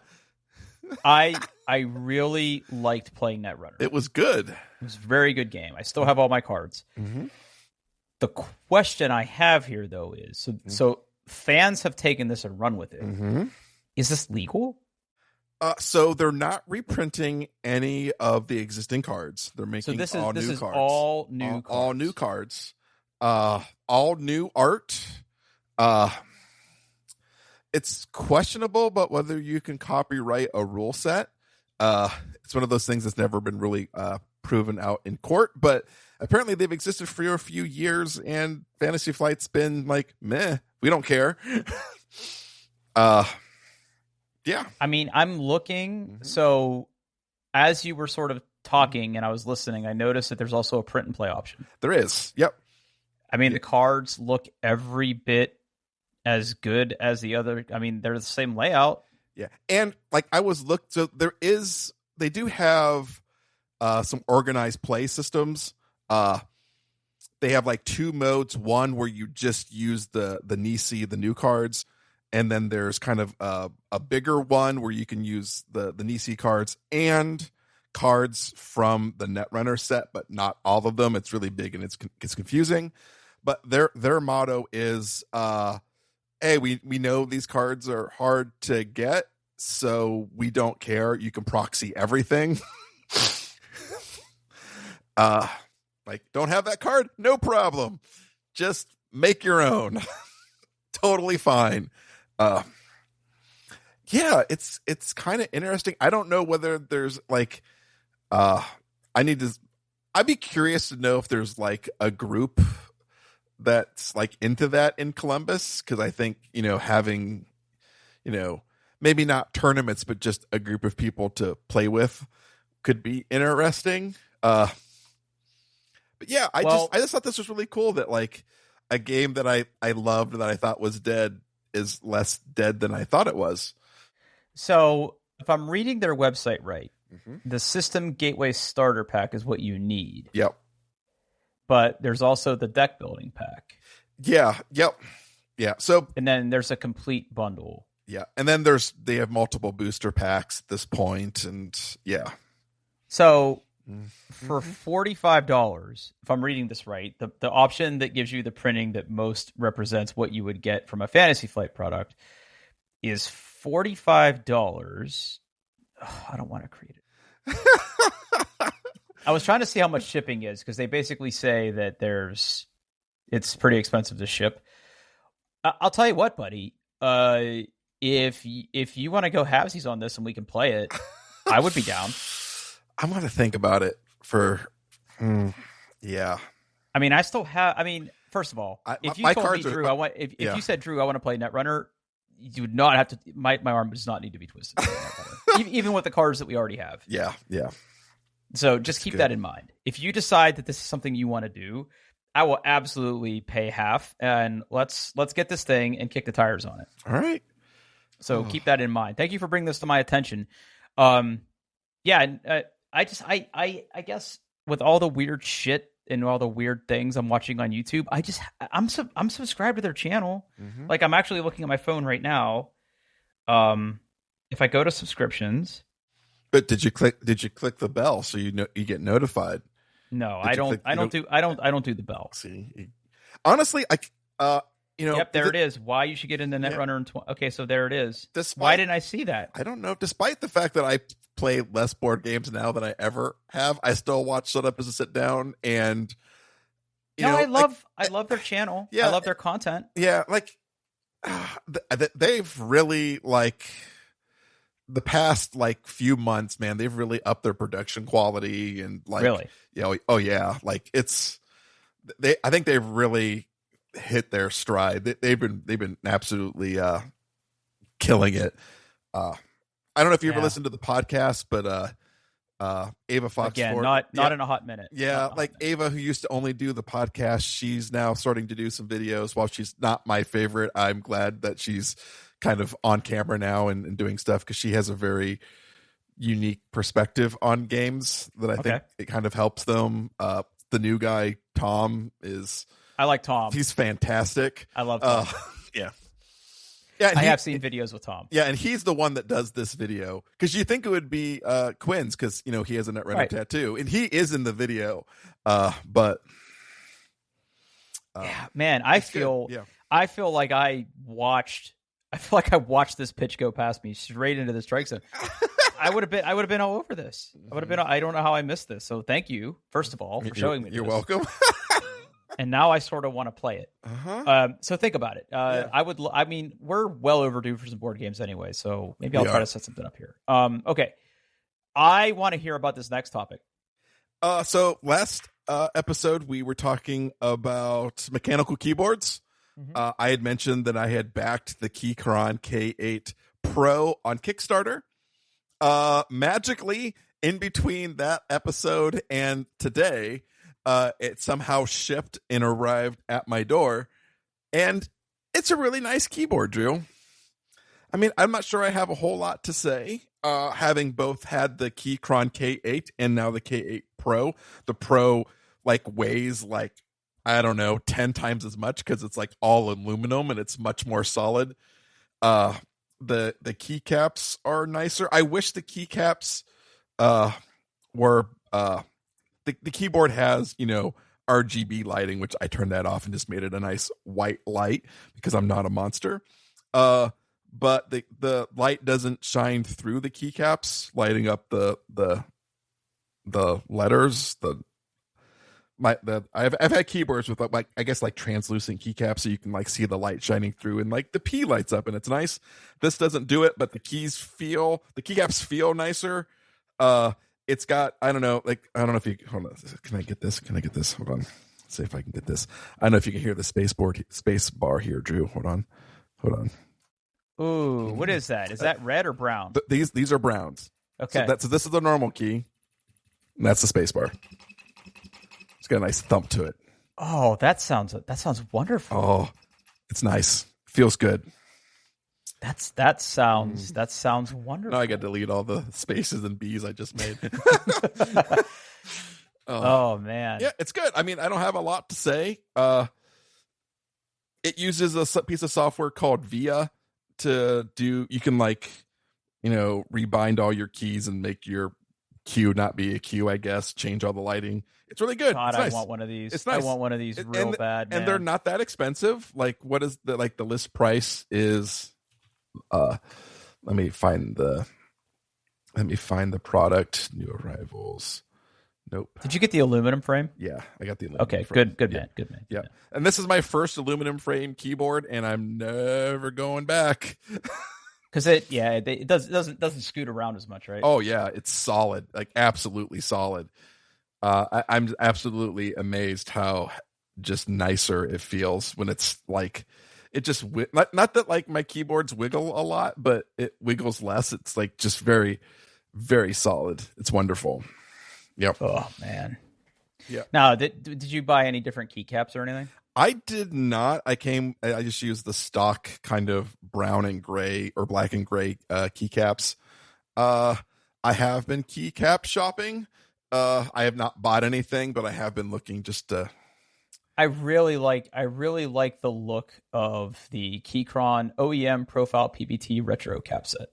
I really liked playing Netrunner. It was good. It was a very good game. I still have all my cards. Mm-hmm. The question I have here, though, is so fans have taken this and run with it. Mm-hmm. Is this legal? So they're not reprinting any of the existing cards. They're making this all is new cards. All new cards. All new cards. All new art. It's questionable, but whether you can copyright a rule set. It's one of those things that's never been really proven out in court, but apparently they've existed for a few years, and Fantasy Flight's been like, meh, we don't care. Yeah. I mean, I'm looking. Mm-hmm. So as you were sort of talking and I was listening, I noticed that there's also a print and play option. There is. Yep. I mean, the cards look every bit as good as the other. I mean, they're the same layout. Yeah. And like so they do have some organized play systems. They have like 2 modes. One where you just use the Nisi, the new cards. And then there's kind of a bigger one where you can use the Nisi cards and cards from the Netrunner set, but not all of them. It's really big and it's confusing. But their motto is, hey, we know these cards are hard to get, so we don't care. You can proxy everything. Like, don't have that card? No problem. Just make your own. Totally fine. Yeah, it's kind of interesting. I don't know whether there's like, I'd be curious to know if there's like a group that's like into that in Columbus. Cause I think, having, maybe not tournaments, but just a group of people to play with could be interesting. But yeah, I just thought this was really cool that like a game that I loved that I thought was dead is less dead than I thought it was. So if I'm reading their website right, the System Gateway Starter Pack is what you need. Yep. But there's also the deck building pack. Yeah. Yep. Yeah. So, and then there's a complete bundle. Yeah. And then they have multiple booster packs at this point. And yeah. So for $45, if I'm reading this right, the option that gives you the printing that most represents what you would get from a Fantasy Flight product is $45. Oh, I don't want to create it. I was trying to see how much shipping is because they basically say that it's pretty expensive to ship. I'll tell you what, buddy. If you want to go halvesies on this and we can play it, I would be down. I'm going to think about it yeah. I mean, I still have. I mean, first of all, if you told me, Drew, if you said, Drew, I want to play Netrunner, you would not have to. My arm does not need to be twisted. Even with the cards that we already have. Yeah, yeah. So just keep that in mind. If you decide that this is something you want to do, I will absolutely pay half, and let's get this thing and kick the tires on it. All right. So keep that in mind. Thank you for bringing this to my attention. Yeah, I guess with all the weird shit and all the weird things I'm watching on YouTube, I'm subscribed to their channel. Mm-hmm. Like I'm actually looking at my phone right now. If I go to subscriptions, but did you click the bell so you get notified? No, I don't do the bell. See, honestly, Yep, there it is. Why you should get in the Netrunner. Okay, so there it is. Why didn't I see that? I don't know. Despite the fact that I play less board games now than I ever have, I still watch Shut Up As a Sit Down, and I love their channel. Yeah, I love their content. Yeah, like they've really like the past like few months, man. They've really upped their production quality and like really, oh yeah, like I think they've really hit their stride. They've been absolutely killing it. I don't know if you ever listened to the podcast, but Ava Fox again, not in a hot minute. Yeah, like Ava, who used to only do the podcast, she's now starting to do some videos. While she's not my favorite, I'm glad that she's kind of on camera now and doing stuff because she has a very unique perspective on games that I think it kind of helps them. The new guy, Tom, I like Tom. He's fantastic. I love Tom. Yeah. I have seen videos with Tom. Yeah, and he's the one that does this video because you think it would be Quinn's because he has a Netrunner tattoo and he is in the video. But yeah, man, I feel like I watched this pitch go past me straight into the strike zone. I would have been all over this. I don't know how I missed this. So thank you, first of all, for showing me this. You're welcome. And now I sort of want to play it. So think about it. I mean, we're well overdue for some board games anyway, so maybe I'll try to set something up here. Okay. I want to hear about this next topic. So last episode, we were talking about mechanical keyboards. Mm-hmm. I had mentioned that I had backed the Keychron K8 Pro on Kickstarter. Magically, in between that episode and today, it somehow shipped and arrived at my door, and it's a really nice keyboard, Drew. I mean, I'm not sure I have a whole lot to say, having both had the Keychron K8 and now the K8 Pro. The Pro like weighs like, I don't know, 10 times as much because it's like all aluminum and it's much more solid. The keycaps are nicer. I wish the keycaps were the keyboard has, RGB lighting, which I turned that off and just made it a nice white light because I'm not a monster. But the light doesn't shine through the keycaps, lighting up the letters. I've had keyboards with like I guess like translucent keycaps, so you can like see the light shining through, and like the P lights up, and it's nice. This doesn't do it, but the keycaps feel nicer. It's got, I don't know if you, hold on, can I get this? Hold on, let's see if I can get this. I don't know if you can hear the space bar here, Drew. Hold on. Ooh, what is that? Is that red or brown? These are browns. Okay. So this is the normal key, and that's the space bar. It's got a nice thump to it. Oh, that sounds wonderful. Oh, it's nice. Feels good. That sounds wonderful. Now I got to delete all the spaces and B's I just made. Oh man. Yeah, it's good. I mean, I don't have a lot to say. It uses a piece of software called VIA to do, you can like, rebind all your keys and make your cue not be a cue, I guess, change all the lighting. It's really good. God, it's nice. I want one of these. It's nice. I want one of these real bad, man. And they're not that expensive. Like, what is the list price is, let me find the product. New arrivals. Nope. Did you get the aluminum frame? Yeah, I got the aluminum frame. Good man. Yeah. And this is my first aluminum frame keyboard, and I'm never going back. Because it doesn't scoot around as much, right? Oh yeah, it's solid, like absolutely solid. I'm absolutely amazed how just nicer it feels when it's like, it just not that like my keyboards wiggle a lot, but it wiggles less. It's like just very, very solid. It's wonderful. Yep. Oh man. Yeah. Now, did you buy any different keycaps or anything? I did not. I just used the stock kind of brown and gray or black and gray keycaps. I have been keycap shopping. I have not bought anything, but I have been looking just to. I really like the look of the Keychron OEM Profile PBT Retro cap set.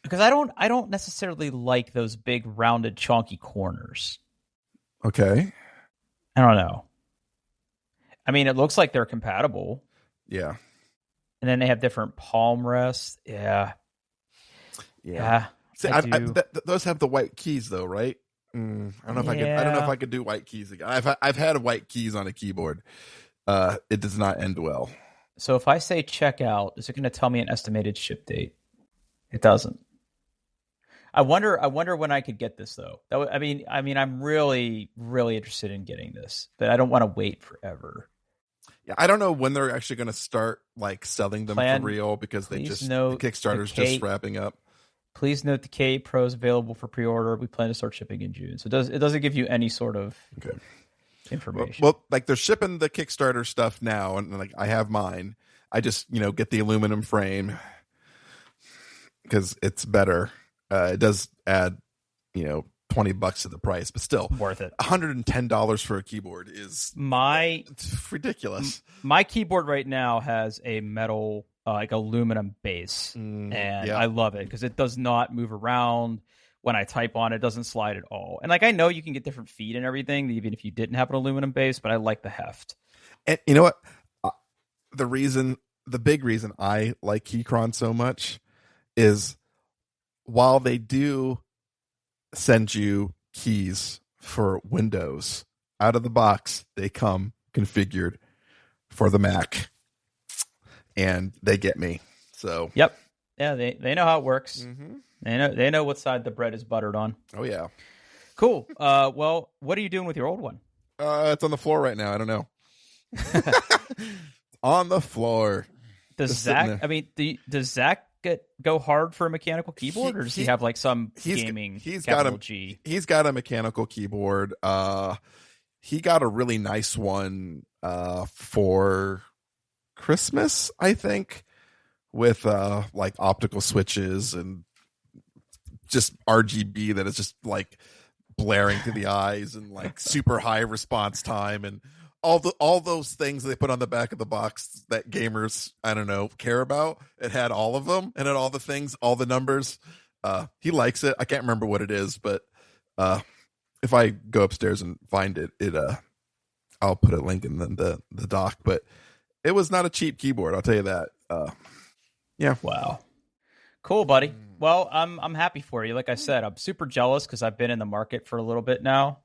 Because I don't necessarily like those big rounded chonky corners. Okay. I don't know. I mean, it looks like they're compatible. Yeah. And then they have different palm rests. Yeah. See, those have the white keys though, right? I don't know if I could. I don't know if I could do white keys again. I've had white keys on a keyboard. It does not end well. So if I say checkout, is it going to tell me an estimated ship date? It doesn't. I wonder when I could get this though. I mean, I'm really, really interested in getting this, but I don't want to wait forever. Yeah, I don't know when they're actually going to start like selling them for real, because the Kickstarter's just wrapping up. Please note the K8 Pro is available for pre-order. We plan to start shipping in June. So it doesn't give you any sort of information. Well, like they're shipping the Kickstarter stuff now, and like I have mine. I just get the aluminum frame because it's better. It does add $20 to the price, but still worth it. $110 for a keyboard is it's ridiculous. My keyboard right now has a metal like aluminum base, and I love it because it does not move around. When I type on it, doesn't slide at all. And like I know you can get different feet and everything, even if you didn't have an aluminum base, but I like the heft. And you know what? The big reason I like Keychron so much is while they do send you keys for Windows out of the box, they come configured for the Mac, and they get me. So yep, yeah, they know how it works. Mm-hmm. They know what side the bread is buttered on. Oh yeah, cool. Well, what are you doing with your old one? It's on the floor right now. I don't know. On the floor. Does Zach go hard for a mechanical keyboard, or does he have like some gaming capital G? He's got a mechanical keyboard. He got a really nice one for Christmas, I think, with like optical switches and just RGB that is just like blaring to the eyes and like super high response time and all those things they put on the back of the box that gamers, I don't know, care about. It had all of them and it had all the things, all the numbers. He likes it. I can't remember what it is, but if I go upstairs and find it, I'll put a link in the doc. But it was not a cheap keyboard, I'll tell you that. Yeah. Wow. Cool, buddy. Well, I'm happy for you. Like I said, I'm super jealous because I've been in the market for a little bit now.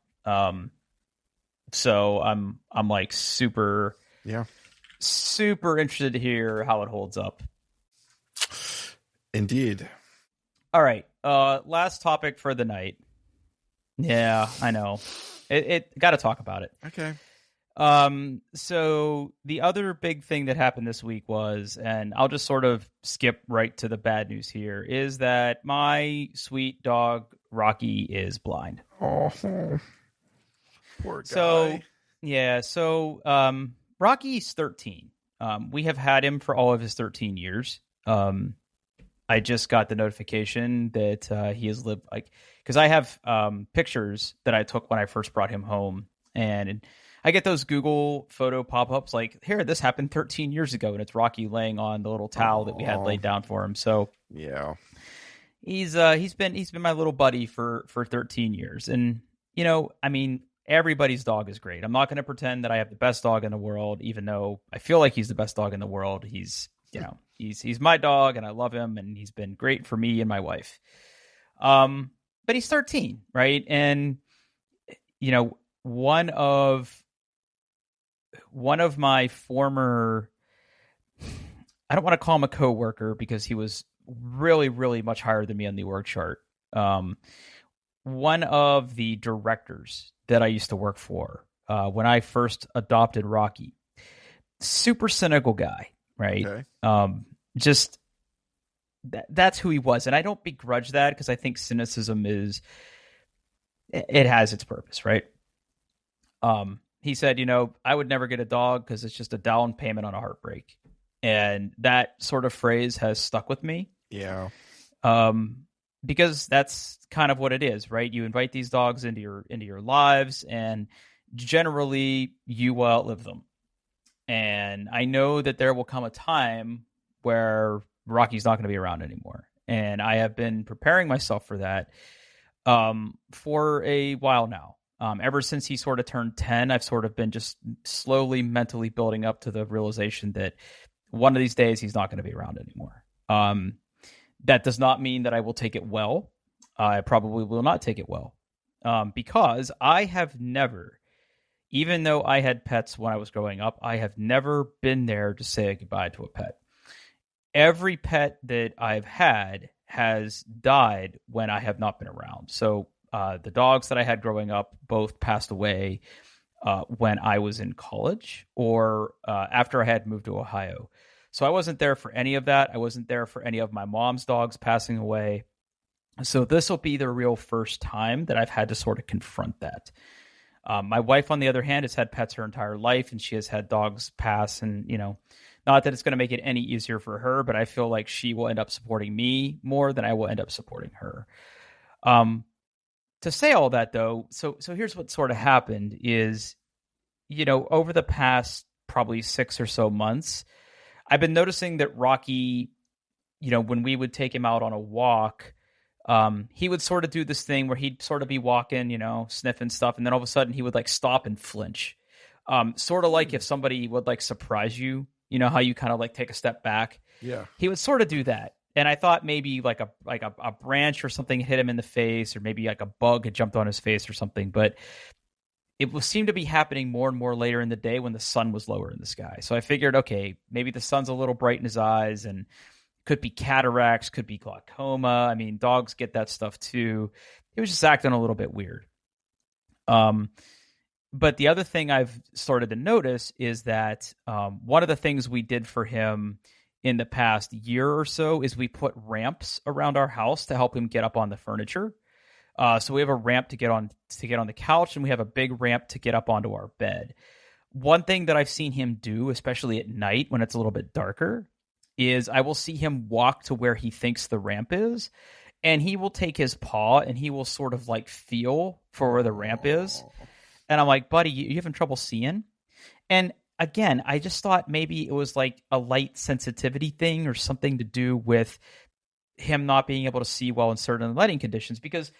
So I'm like super interested to hear how it holds up. Indeed. All right. Last topic for the night. Yeah, I know. It got to talk about it. Okay. So the other big thing that happened this week was, and I'll just sort of skip right to the bad news here, is that my sweet dog Rocky is blind. Oh, poor guy. So Rocky's 13. We have had him for all of his 13 years. I just got the notification that he has lived, like, because I have pictures that I took when I first brought him home, and I get those Google photo pop-ups like, here, this happened 13 years ago, and it's Rocky laying on the little towel that we had laid down for him. So yeah, he's been my little buddy for 13 years, and I mean, everybody's dog is great. I'm not going to pretend that I have the best dog in the world, even though I feel like he's the best dog in the world. He's he's my dog, and I love him, and he's been great for me and my wife. But he's 13, right? And one of my former, I don't want to call him a coworker because he was really, really much higher than me on the org chart. One of the directors that I used to work for when I first adopted Rocky, super cynical guy, right? Okay. Just that's who he was. And I don't begrudge that because I think cynicism it has its purpose, right? He said, I would never get a dog because it's just a down payment on a heartbreak. And that sort of phrase has stuck with me. Yeah. Because that's kind of what it is, right? You invite these dogs into your lives, and generally you will outlive them. And I know that there will come a time where Rocky's not going to be around anymore. And I have been preparing myself for that for a while now. Ever since he sort of turned 10, I've sort of been just slowly mentally building up to the realization that one of these days he's not going to be around anymore. That does not mean that I will take it well. I probably will not take it well because I have never, even though I had pets when I was growing up, I have never been there to say goodbye to a pet. Every pet that I've had has died when I have not been around. So the dogs that I had growing up both passed away when I was in college or after I had moved to Ohio. So I wasn't there for any of that. I wasn't there for any of my mom's dogs passing away. So this will be the real first time that I've had to sort of confront that. My wife, on the other hand, has had pets her entire life, and she has had dogs pass. And, not that it's going to make it any easier for her, but I feel like she will end up supporting me more than I will end up supporting her. To say all that, though, so here's what sort of happened is, over the past probably 6 or so months, I've been noticing that Rocky, when we would take him out on a walk, he would sort of do this thing where he'd sort of be walking, sniffing stuff. And then all of a sudden he would like stop and flinch. Sort of like if somebody would like surprise you, how you kind of like take a step back. Yeah. He would sort of do that. And I thought maybe like a branch or something hit him in the face, or maybe like a bug had jumped on his face or something. But it seemed to be happening more and more later in the day when the sun was lower in the sky. So I figured, okay, maybe the sun's a little bright in his eyes, and could be cataracts, could be glaucoma. I mean, dogs get that stuff too. It was just acting a little bit weird. But the other thing I've started to notice is that one of the things we did for him in the past year or so is we put ramps around our house to help him get up on the furniture. So we have a ramp to get on the couch, and we have a big ramp to get up onto our bed. One thing that I've seen him do, especially at night when it's a little bit darker, is I will see him walk to where he thinks the ramp is, and he will take his paw and he will sort of like feel for where the ramp is. And I'm like, buddy, you having trouble seeing? And again, I just thought maybe it was like a light sensitivity thing or something to do with him not being able to see well in certain lighting conditions, because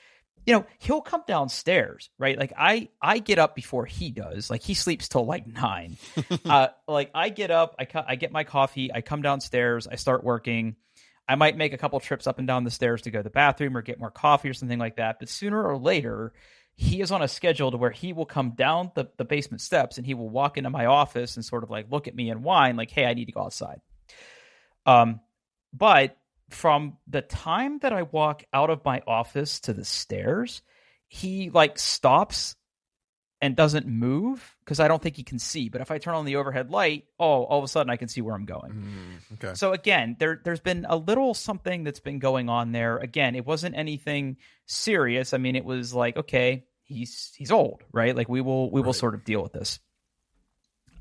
he'll come downstairs, right? Like I get up before he does. Like he sleeps till like 9. Like I get up, I get my coffee, I come downstairs, I start working. I might make a couple trips up and down the stairs to go to the bathroom or get more coffee or something like that. But sooner or later, he is on a schedule to where he will come down the basement steps and he will walk into my office and sort of like look at me and whine like, hey, I need to go outside. But from the time that I walk out of my office to the stairs, he like stops and doesn't move because I don't think he can see. But if I turn on the overhead light, all of a sudden I can see where I'm going. Okay. So again, there's been a little something that's been going on there. Again, it wasn't anything serious. I mean, it was like, okay, he's old, right? Like we will sort of deal with this.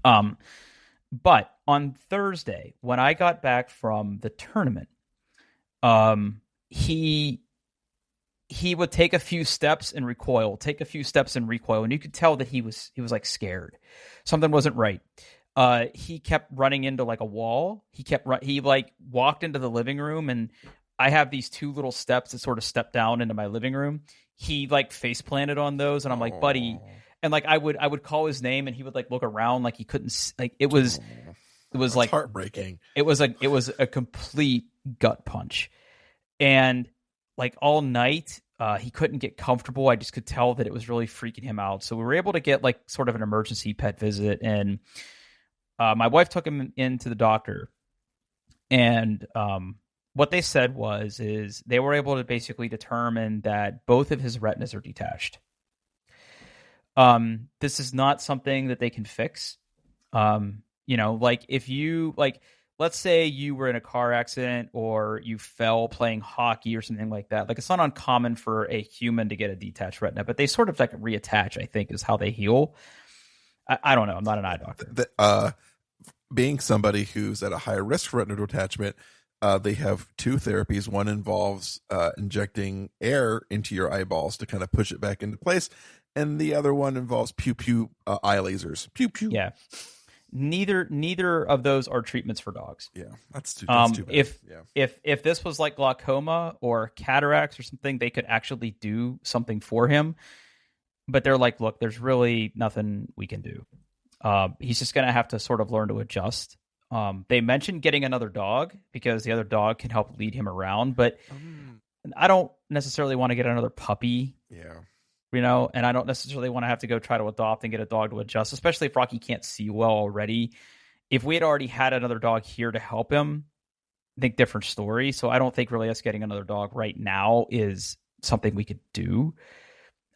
But on Thursday, when I got back from the tournament, he would take a few steps and recoil, and you could tell that he was like scared. Something wasn't right. He kept running into like a wall. He like walked into the living room, and I have these 2 little steps that sort of step down into my living room. He like face planted on those, and I'm like, buddy. And like I would call his name, and he would like look around like he couldn't, like it was That's like heartbreaking. It was a complete gut punch. And like all night, he couldn't get comfortable. I just could tell that it was really freaking him out. So we were able to get like sort of an emergency pet visit, and my wife took him into the doctor. And what they said is they were able to basically determine that both of his retinas are detached. This is not something that they can fix. Like if you like, let's say you were in a car accident or you fell playing hockey or something like that. Like it's not uncommon for a human to get a detached retina, but they sort of like reattach, I think, is how they heal. I don't know. I'm not an eye doctor. Being somebody who's at a higher risk for retinal detachment, they have 2 therapies. One involves injecting air into your eyeballs to kind of push it back into place. And the other one involves pew-pew eye lasers. Pew-pew. Yeah. Neither of those are treatments for dogs. Yeah, that's too bad. If this was like glaucoma or cataracts or something, they could actually do something for him. But they're like, look, there's really nothing we can do. He's just going to have to sort of learn to adjust. They mentioned getting another dog because the other dog can help lead him around. But I don't necessarily want to get another puppy. Yeah. And I don't necessarily want to have to go try to adopt and get a dog to adjust, especially if Rocky can't see well already. If we had already had another dog here to help him, I think different story. So I don't think really us getting another dog right now is something we could do.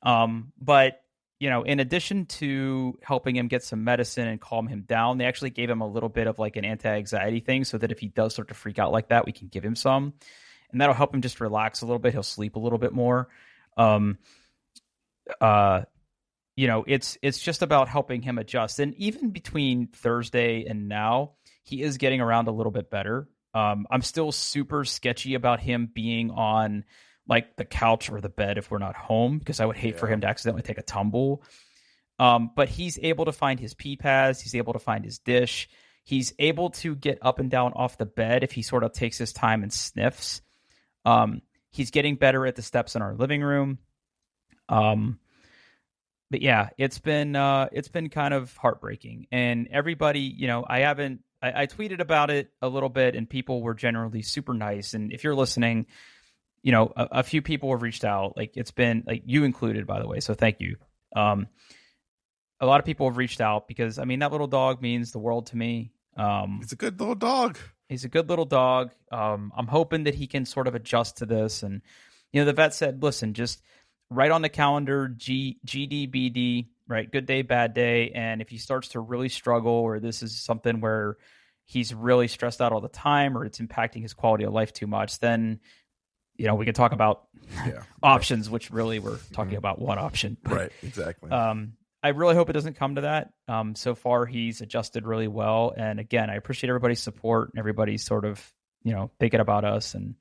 But, in addition to helping him get some medicine and calm him down, they actually gave him a little bit of like an anti-anxiety thing so that if he does start to freak out like that, we can give him some. And that'll help him just relax a little bit. He'll sleep a little bit more. It's just about helping him adjust. And even between Thursday and now, he is getting around a little bit better. I'm still super sketchy about him being on like the couch or the bed if we're not home, because I would hate for him to accidentally take a tumble. But he's able to find his pee pads. He's able to find his dish. He's able to get up and down off the bed if he sort of takes his time and sniffs. He's getting better at the steps in our living room. But yeah, it's been kind of heartbreaking, and everybody, I tweeted about it a little bit, and people were generally super nice. And if you're listening, a few people have reached out. Like it's been like you included, by the way. So thank you. A lot of people have reached out because that little dog means the world to me. It's a good little dog. He's a good little dog. I'm hoping that he can sort of adjust to this. And, the vet said, listen, just write on the calendar, GDBD, right? Good day, bad day. And if he starts to really struggle, or this is something where he's really stressed out all the time, or it's impacting his quality of life too much, then we can talk about options, which really we're talking about one option. But, right, exactly. I really hope it doesn't come to that. So far, he's adjusted really well. And again, I appreciate everybody's support and everybody's sort of, thinking about us. And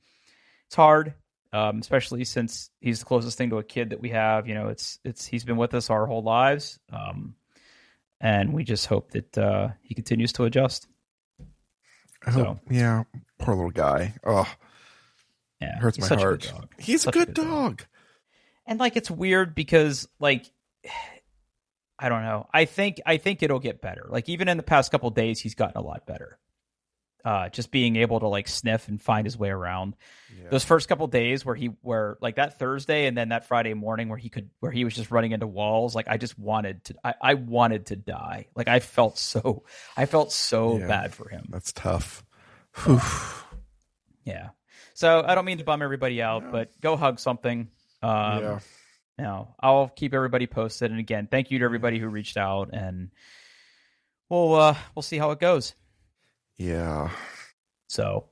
it's hard, especially since he's the closest thing to a kid that we have. He's been with us our whole lives. And we just hope that he continues to adjust. Yeah, poor little guy. Oh, yeah, hurts my heart. He's a good dog. And it's weird because I don't know. I think it'll get better. Even in the past couple of days, he's gotten a lot better. Just being able to sniff and find his way around. Yeah. Those first couple of days where that Thursday and then that Friday morning where he was just running into walls. I wanted to die. I felt so bad for him. That's tough. Yeah. So I don't mean to bum everybody out, but go hug something. I'll keep everybody posted. And again, thank you to everybody who reached out, and we'll see how it goes. Yeah. So,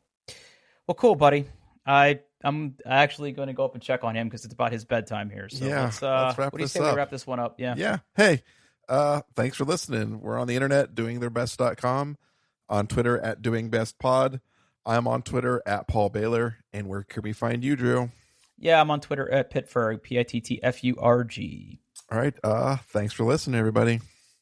well, cool, buddy. I'm actually going to go up and check on him because it's about his bedtime here. So let's wrap what do you say we wrap this one up? Yeah. Yeah. Hey, thanks for listening. We're on the internet, doingtheirbest.com, on Twitter at doingbestpod. I'm on Twitter at Paul Baylor. And where can we find you, Drew? Yeah, I'm on Twitter at Pittfurg, Pittfurg. All right. Thanks for listening, everybody.